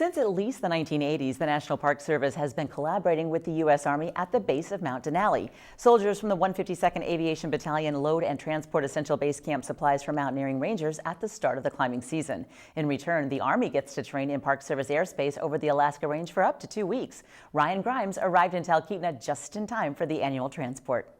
Since at least the 1980s, the National Park Service has been collaborating with the U.S. Army at the base of Mount Denali. Soldiers from the 152nd Aviation Battalion load and transport essential base camp supplies for mountaineering rangers at the start of the climbing season. In return, the Army gets to train in Park Service airspace over the Alaska Range for up to 2 weeks. Ryan Grimes arrived in Talkeetna just in time for the annual transport.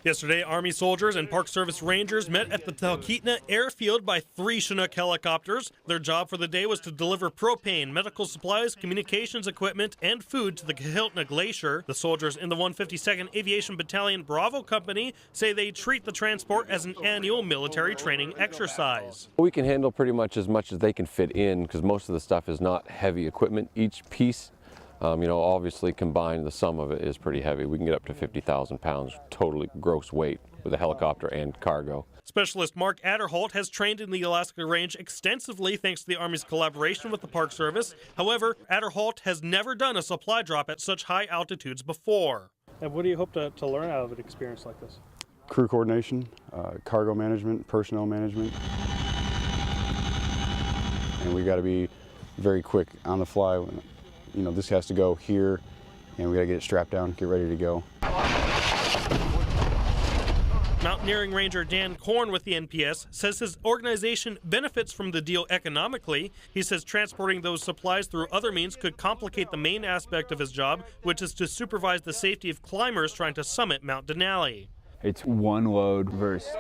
Yesterday, Army soldiers and Park Service rangers met at the Talkeetna airfield by 3 Chinook helicopters. Their job for the day was to deliver propane, medical supplies, communications equipment, and food to the Talkeetna Glacier. The soldiers in the 152nd Aviation Battalion Bravo Company say they treat the transport as an annual military training exercise. We can handle pretty much as they can fit in because most of the stuff is not heavy equipment. Each piece obviously combined, the sum of it is pretty heavy. We can get up to 50,000 pounds totally gross weight with a helicopter and cargo. Specialist Mark Adderholt has trained in the Alaska Range extensively thanks to the Army's collaboration with the Park Service. However, Adderholt has never done a supply drop at such high altitudes before. And what do you hope to learn out of an experience like this? Crew coordination, cargo management, personnel management. And we got to be very quick on the fly. This has to go here, and we got to get it strapped down, get ready to go. Mountaineering Ranger Dan Korn with the NPS says his organization benefits from the deal economically. He says transporting those supplies through other means could complicate the main aspect of his job, which is to supervise the safety of climbers trying to summit Mount Denali. It's one load versus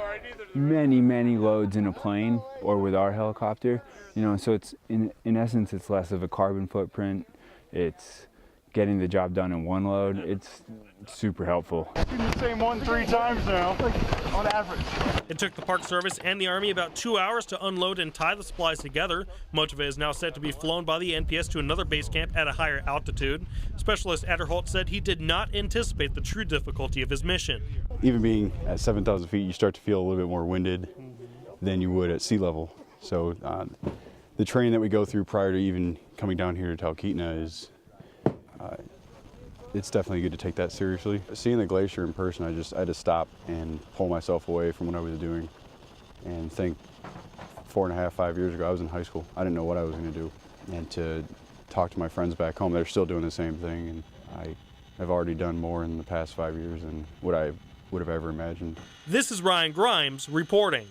many loads in a plane or with our helicopter. So it's in essence, it's less of a carbon footprint. It's getting the job done in one load. It's super helpful. Doing the same one 3 times now, on average. It took the Park Service and the Army about 2 hours to unload and tie the supplies together. Much of it is now set to be flown by the NPS to another base camp at a higher altitude. Specialist Adderholt said he did not anticipate the true difficulty of his mission. Even being at 7,000 feet, you start to feel a little bit more winded than you would at sea level. So the training that we go through prior to even coming down here to Talkeetna is, it's definitely good to take that seriously. Seeing the glacier in person, I had to stop and pull myself away from what I was doing and think 4.5, 5 years ago, I was in high school. I didn't know what I was going to do. And to talk to my friends back home, they're still doing the same thing. And I've already done more in the past 5 years than what I would have ever imagined. This is Ryan Grimes reporting.